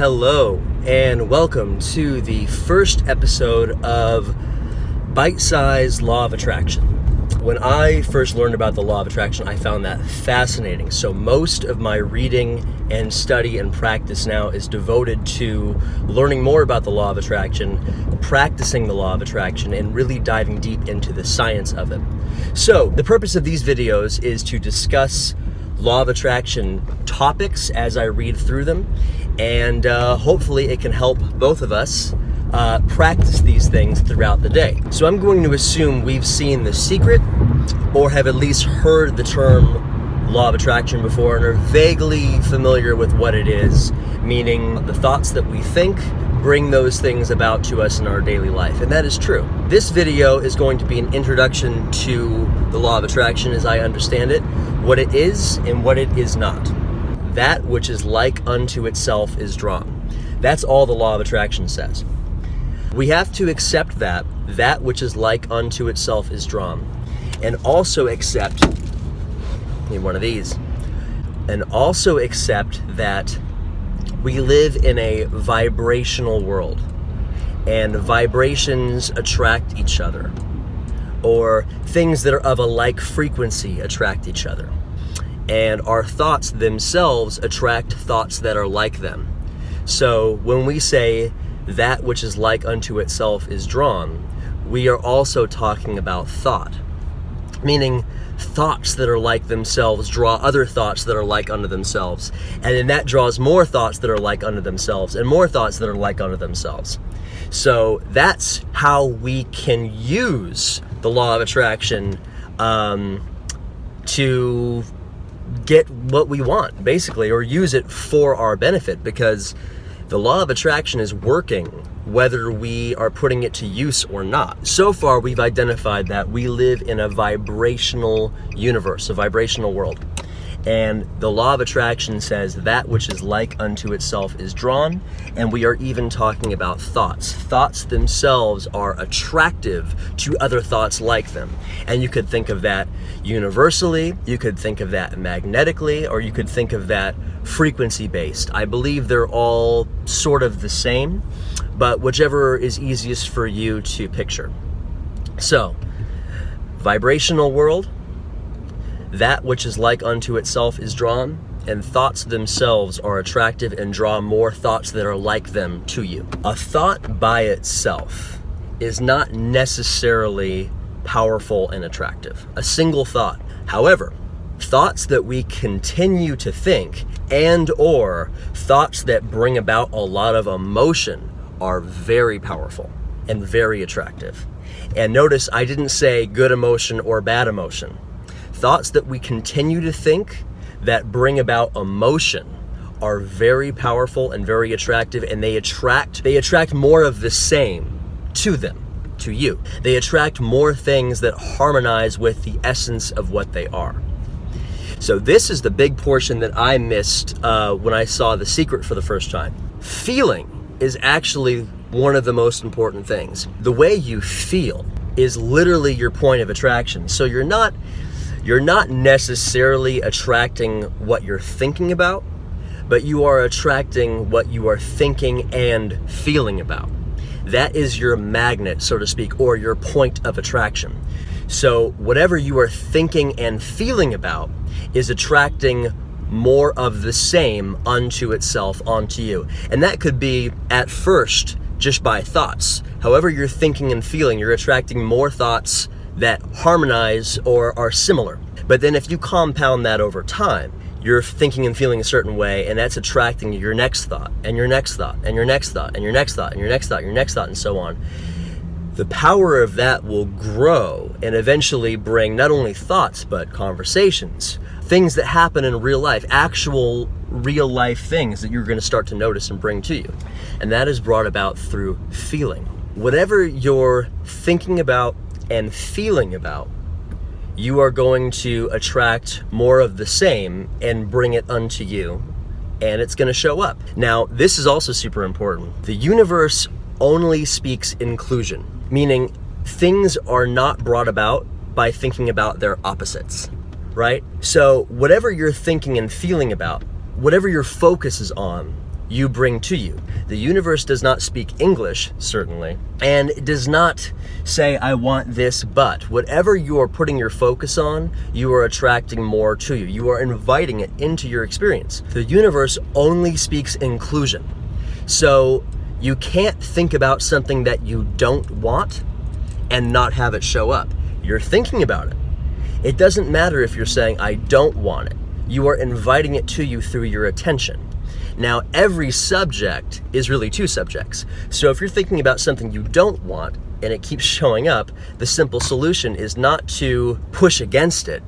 Hello, and welcome to the first episode of Bite-Sized Law of Attraction. When I first learned about the law of attraction, I found that fascinating. So most of my reading and study and practice now is devoted to learning more about the law of attraction, practicing the law of attraction, and really diving deep into the science of it. So the purpose of these videos is to discuss law of attraction topics as I read through them, and hopefully it can help both of us practice these things throughout the day. So I'm going to assume we've seen The Secret or have at least heard the term law of attraction before and are vaguely familiar with what it is, meaning the thoughts that we think bring those things about to us in our daily life, and that is true. This video is going to be an introduction to the law of attraction as I understand it, what it is and what it is not. That which is like unto itself is drawn. That's all the law of attraction says. We have to accept that which is like unto itself is drawn, and also accept, need one of these, and also accept that we live in a vibrational world, and vibrations attract each other, or things that are of a like frequency attract each other, and our thoughts themselves attract thoughts that are like them. So when we say that which is like unto itself is drawn, we are also talking about thought, meaning thoughts that are like themselves draw other thoughts that are like unto themselves, and then that draws more thoughts that are like unto themselves and more thoughts that are like unto themselves. So that's how we can use the law of attraction to get what we want, basically, or use it for our benefit, because the law of attraction is working whether we are putting it to use or not. So far, we've identified that we live in a vibrational universe, a vibrational world. And the law of attraction says that which is like unto itself is drawn, and we are even talking about thoughts. Thoughts themselves are attractive to other thoughts like them. And you could think of that universally, you could think of that magnetically, or you could think of that frequency-based. I believe they're all sort of the same, but whichever is easiest for you to picture. So, vibrational world, that which is like unto itself is drawn, and thoughts themselves are attractive and draw more thoughts that are like them to you. A thought by itself is not necessarily powerful and attractive. A single thought. However, thoughts that we continue to think and or thoughts that bring about a lot of emotion are very powerful and very attractive. And notice I didn't say good emotion or bad emotion. Thoughts that we continue to think that bring about emotion are very powerful and very attractive, and they attract more of the same to them, to you. They attract more things that harmonize with the essence of what they are. So this is the big portion that I missed when I saw The Secret for the first time. Feeling is actually one of the most important things. The way you feel is literally your point of attraction. So you're not necessarily attracting what you're thinking about, but you are attracting what you are thinking and feeling about. That is your magnet, so to speak, or your point of attraction. So whatever you are thinking and feeling about is attracting more of the same unto itself onto you. And that could be at first just by thoughts. However you're thinking and feeling, you're attracting more thoughts that harmonize or are similar. But then if you compound that over time, you're thinking and feeling a certain way, and that's attracting your next thought, and your next thought, and your next thought, and your next thought, and your next thought, your next thought, and so on. The power of that will grow and eventually bring not only thoughts, but conversations, things that happen in real life, actual real life things that you're going to start to notice and bring to you. And that is brought about through feeling. Whatever you're thinking about and feeling about, you are going to attract more of the same and bring it unto you, and it's going to show up. Now, this is also super important. The universe only speaks inclusion, meaning things are not brought about by thinking about their opposites, right? So whatever you're thinking and feeling about, whatever your focus is on, you bring to you. The universe does not speak English, certainly, and it does not say, I want this, but whatever you are putting your focus on, you are attracting more to you. You are inviting it into your experience. The universe only speaks inclusion. So you can't think about something that you don't want and not have it show up. You're thinking about it. It doesn't matter if you're saying, I don't want it. You are inviting it to you through your attention. Now, every subject is really two subjects. So if you're thinking about something you don't want and it keeps showing up, the simple solution is not to push against it,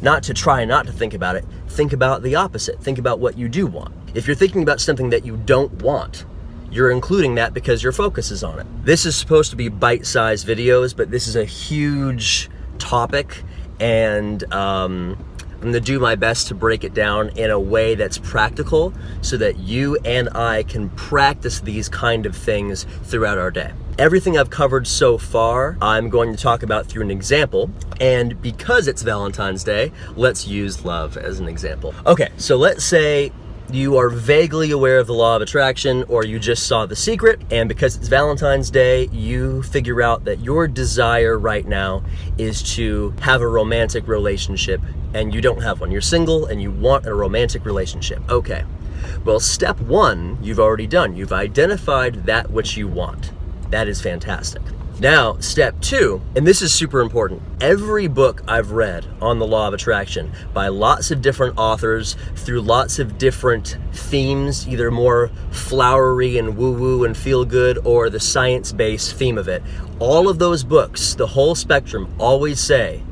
not to try not to think about it. Think about the opposite. Think about what you do want. If you're thinking about something that you don't want, you're including that because your focus is on it. This is supposed to be bite-sized videos, but this is a huge topic, and I'm gonna do my best to break it down in a way that's practical so that you and I can practice these kind of things throughout our day. Everything I've covered so far, I'm going to talk about through an example, and because it's Valentine's Day, let's use love as an example. Okay, so let's say you are vaguely aware of the law of attraction, or you just saw The Secret, and because it's Valentine's Day, you figure out that your desire right now is to have a romantic relationship, and you don't have one. You're single and you want a romantic relationship. Okay, well, step one, you've already done. You've identified that which you want. That is fantastic. Now, step two, and this is super important. Every book I've read on the law of attraction by lots of different authors through lots of different themes, either more flowery and woo-woo and feel-good or the science-based theme of it, all of those books, the whole spectrum, always say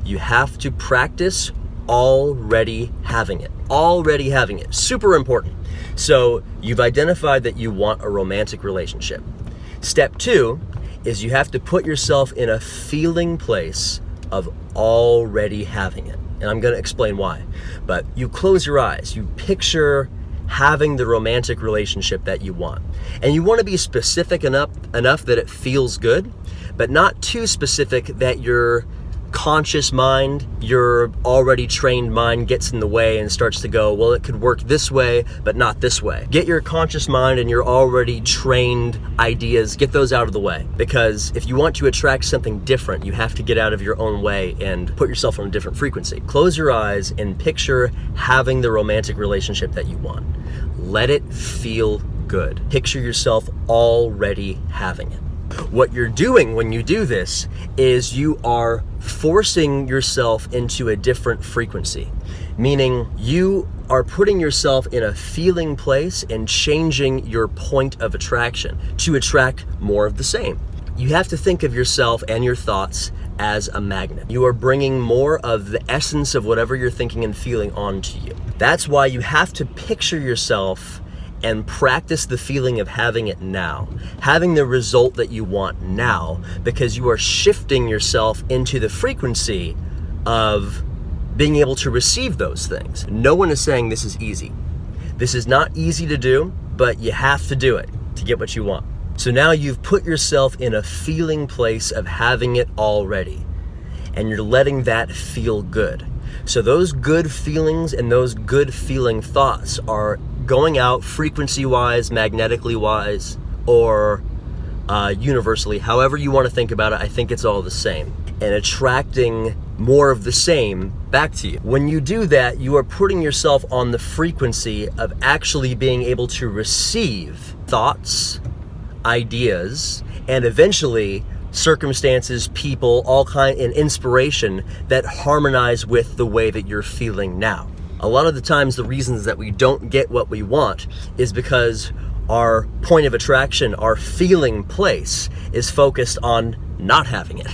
you have to practice already having it. Already having it. Super important. So you've identified that you want a romantic relationship. Step two is you have to put yourself in a feeling place of already having it. And I'm going to explain why. But you close your eyes, you picture having the romantic relationship that you want. And you want to be specific enough that it feels good, but not too specific that your conscious mind, your already trained mind gets in the way and starts to go, well, it could work this way, but not this way. Get your conscious mind and your already trained ideas, get those out of the way. Because if you want to attract something different, you have to get out of your own way and put yourself on a different frequency. Close your eyes and picture having the romantic relationship that you want. Let it feel good. Picture yourself already having it. What you're doing when you do this is you are forcing yourself into a different frequency, meaning you are putting yourself in a feeling place and changing your point of attraction to attract more of the same. You have to think of yourself and your thoughts as a magnet. You are bringing more of the essence of whatever you're thinking and feeling onto you. That's why you have to picture yourself and practice the feeling of having it now, having the result that you want now, because you are shifting yourself into the frequency of being able to receive those things. No one is saying this is easy. This is not easy to do, but you have to do it to get what you want. So now you've put yourself in a feeling place of having it already, and you're letting that feel good. So those good feelings and those good feeling thoughts are going out frequency-wise, magnetically-wise, or universally, however you want to think about it. I think it's all the same, and attracting more of the same back to you. When you do that, you are putting yourself on the frequency of actually being able to receive thoughts, ideas, and eventually circumstances, people, and inspiration that harmonize with the way that you're feeling now. A lot of the times the reasons that we don't get what we want is because our point of attraction, our feeling place, is focused on not having it,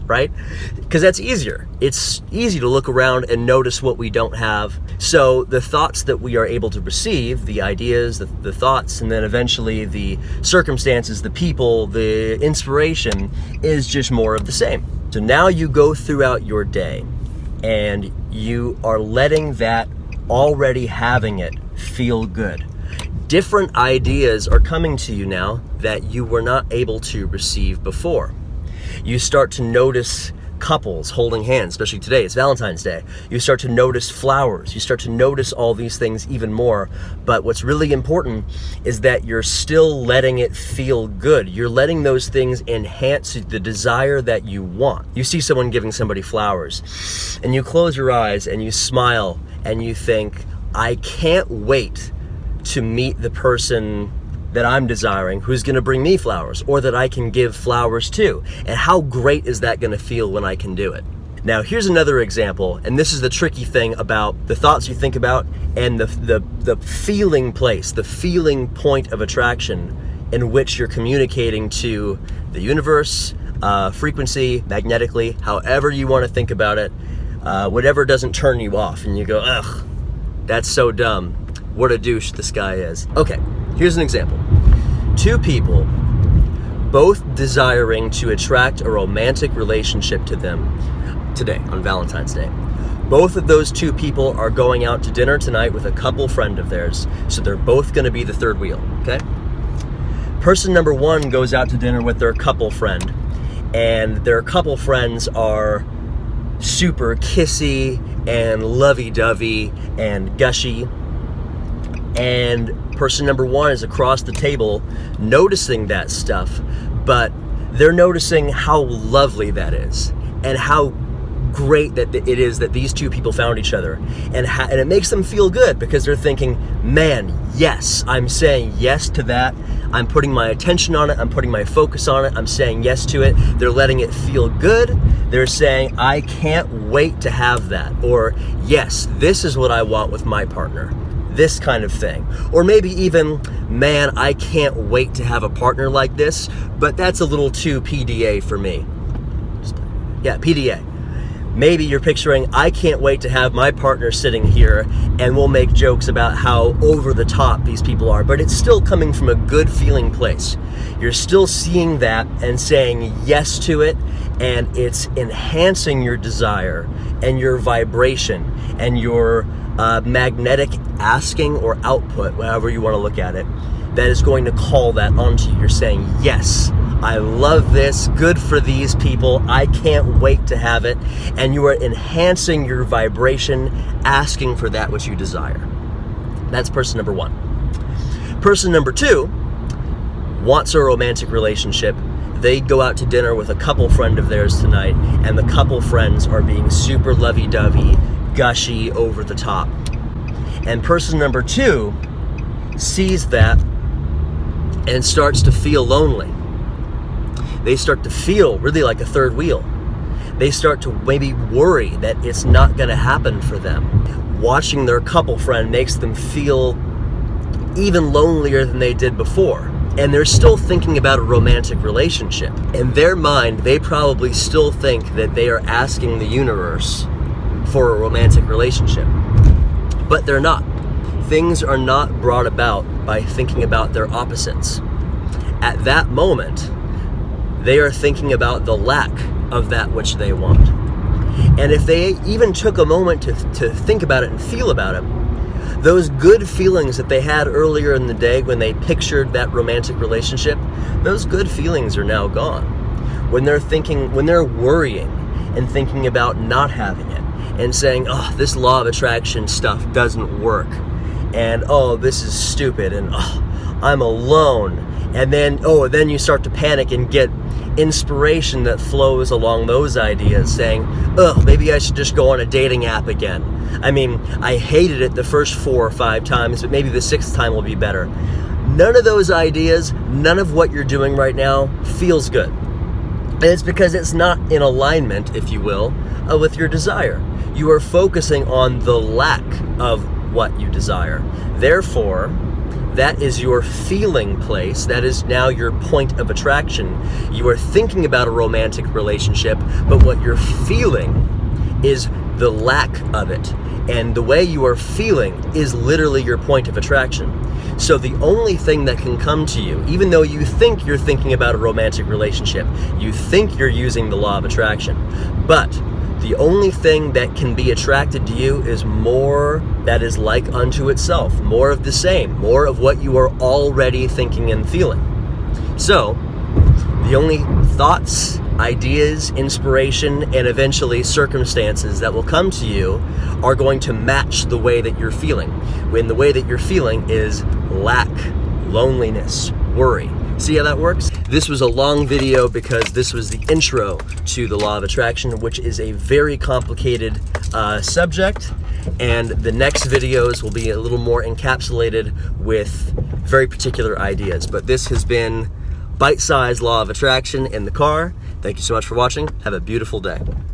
right? Because that's easier. It's easy to look around and notice what we don't have. So the thoughts that we are able to receive, the ideas, the thoughts, and then eventually the circumstances, the people, the inspiration, is just more of the same. So now you go throughout your day and you are letting that already having it feel good. Different ideas are coming to you now that you were not able to receive before. You start to notice couples holding hands, especially today, it's Valentine's Day. You start to notice flowers. You start to notice all these things even more. But what's really important is that you're still letting it feel good. You're letting those things enhance the desire that you want. You see someone giving somebody flowers, and you close your eyes and you smile and you think, I can't wait to meet the person that I'm desiring who's gonna bring me flowers, or that I can give flowers to. And how great is that gonna feel when I can do it? Now, here's another example, and this is the tricky thing about the thoughts you think about and the feeling place, the feeling point of attraction in which you're communicating to the universe, frequency, magnetically, however you wanna think about it, whatever doesn't turn you off and you go, ugh, that's so dumb. What a douche this guy is. Okay, here's an example. Two people, both desiring to attract a romantic relationship to them today on Valentine's Day. Both of those two people are going out to dinner tonight with a couple friend of theirs, so they're both gonna be the third wheel, okay? Person number one goes out to dinner with their couple friend, and their couple friends are super kissy and lovey-dovey and gushy. And person number one is across the table noticing that stuff, but they're noticing how lovely that is and how great that it is that these two people found each other. And it makes them feel good because they're thinking, man, yes, I'm saying yes to that. I'm putting my attention on it. I'm putting my focus on it. I'm saying yes to it. They're letting it feel good. They're saying, I can't wait to have that. Or, yes, this is what I want with my partner. This kind of thing. Or maybe even, man, I can't wait to have a partner like this, but that's a little too PDA for me. Yeah, PDA. Maybe you're picturing, I can't wait to have my partner sitting here and we'll make jokes about how over the top these people are, but it's still coming from a good feeling place. You're still seeing that and saying yes to it, and it's enhancing your desire and your vibration and your magnetic asking or output, however you want to look at it, that is going to call that onto you. You're saying, yes, I love this, good for these people, I can't wait to have it, and you are enhancing your vibration, asking for that which you desire. That's person number one. Person number two wants a romantic relationship. They go out to dinner with a couple friend of theirs tonight, and the couple friends are being super lovey-dovey, gushy, over the top. And person number two sees that and starts to feel lonely. They start to feel really like a third wheel. They start to maybe worry that it's not going to happen for them. Watching their couple friend makes them feel even lonelier than they did before. And they're still thinking about a romantic relationship. In their mind, they probably still think that they are asking the universe for a romantic relationship. But they're not. Things are not brought about by thinking about their opposites. At that moment, they are thinking about the lack of that which they want. And if they even took a moment to think about it and feel about it, those good feelings that they had earlier in the day when they pictured that romantic relationship, those good feelings are now gone. When they're worrying and thinking about not having it and saying, oh, this law of attraction stuff doesn't work, and oh, this is stupid, and oh, I'm alone, and then you start to panic and get inspiration that flows along those ideas, saying, oh, maybe I should just go on a dating app again. I mean, I hated it the first 4 or 5 times, but maybe the 6th time will be better. None of those ideas, none of what you're doing right now feels good. And it's because it's not in alignment, if you will, with your desire. You are focusing on the lack of what you desire. Therefore, that is your feeling place. That is now your point of attraction. You are thinking about a romantic relationship, but what you're feeling is the lack of it. And the way you are feeling is literally your point of attraction. So the only thing that can come to you, even though you think you're thinking about a romantic relationship, you think you're using the law of attraction, but the only thing that can be attracted to you is more that is like unto itself, more of the same, more of what you are already thinking and feeling. So, the only thoughts, ideas, inspiration, and eventually circumstances that will come to you are going to match the way that you're feeling. When the way that you're feeling is lack, loneliness, worry. See how that works? This was a long video because this was the intro to the law of attraction, which is a very complicated subject. And the next videos will be a little more encapsulated with very particular ideas. But this has been Bite-Sized Law of Attraction in the car. Thank you so much for watching. Have a beautiful day.